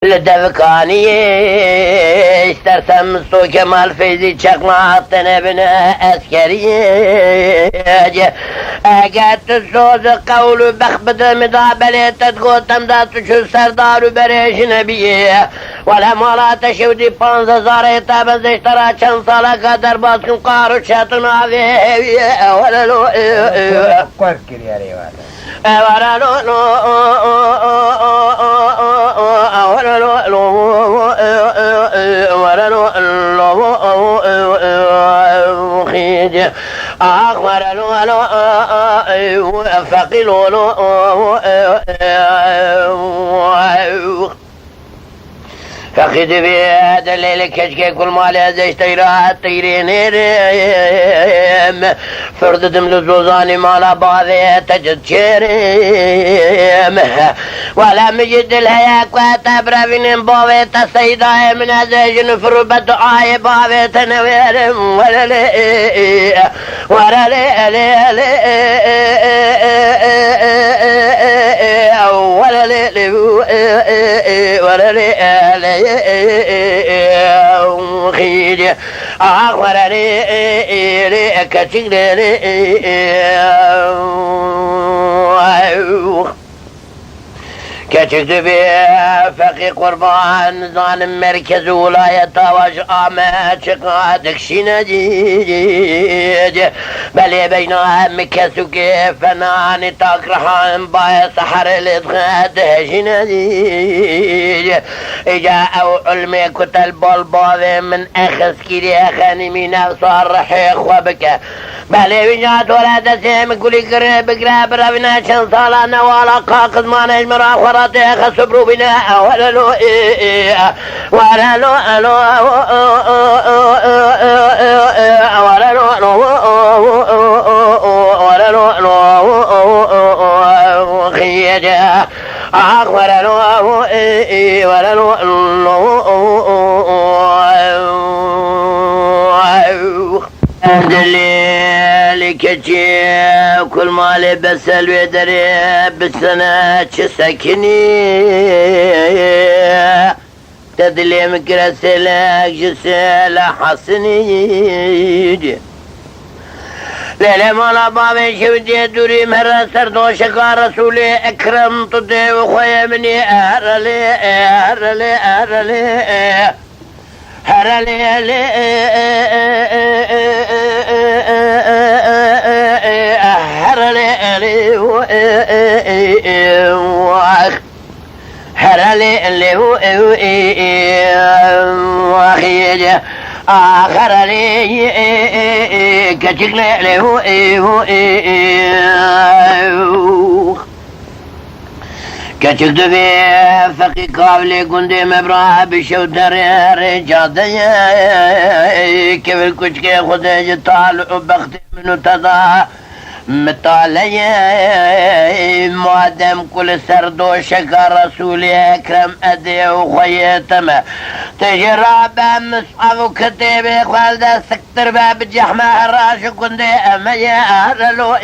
لدفكاني استرسم مستو كمال فيزي çakma attın evine askeri اجت الصوت قول بخبط مدابلة تتقوتم دا تشو سردار بريش نبيه ولا مولا تشودي پانزه زاره تابز اشترا چند سالا قدر باسكن قارو شاتن آوه ولا لو قرق كرياري ولا لو ولا لو خيج أخبر له فقيل له فقد في هذا الليل كشك كل ما لازم اشتريها الطيرين فردتم للزوزاني مالا بعضي تجد شيريم ولم يجد الهياك وتبرى من بويت السيدة من هذا فربت آي بويت نويرم ولا لي ولا لي ولا لي ولا لي خير أخبرني كتير كتكتب فقي قربان ظالم مركز ولاية واج آمات شقادك شنجيج بلي بينها مكسو كيف فناني تاكرحان باي سحر الادغاد شنجيج اجاء علمي كتل بالباوي من اخس كيري اخاني من صار رحيخ وبكى بلي بجات ولاد سيم كولي قريب قراب ربنا شن صالانا ولا قاقض ما نجمر آخر خسبروا بنا ولا لو ولا لو ولا لو خيجا ولا لو ولا لو كتي كل ما لبس الودري بالسنة سكني تدلي مكرسلك جسل حسني ليلة مولا بابي شودي دوري مرة سردو شكا رسولي اكرم تدي وخويا مني اهرلي اهرلي اهرلي هرلي هرلي اللي هو وخيج آخر لي كتقل اللي هو كتقد في فقي قابلي قندي مبراه بشوتر رجادي كيف الكشكي خدي طالع بختي منو تضا مطالعي مادم كل سردو شكر رسولي اكرم ادي وخيتما تجرب مصحف كتابي خالد سكتر باب الجحمة الراش كندي امي اهلو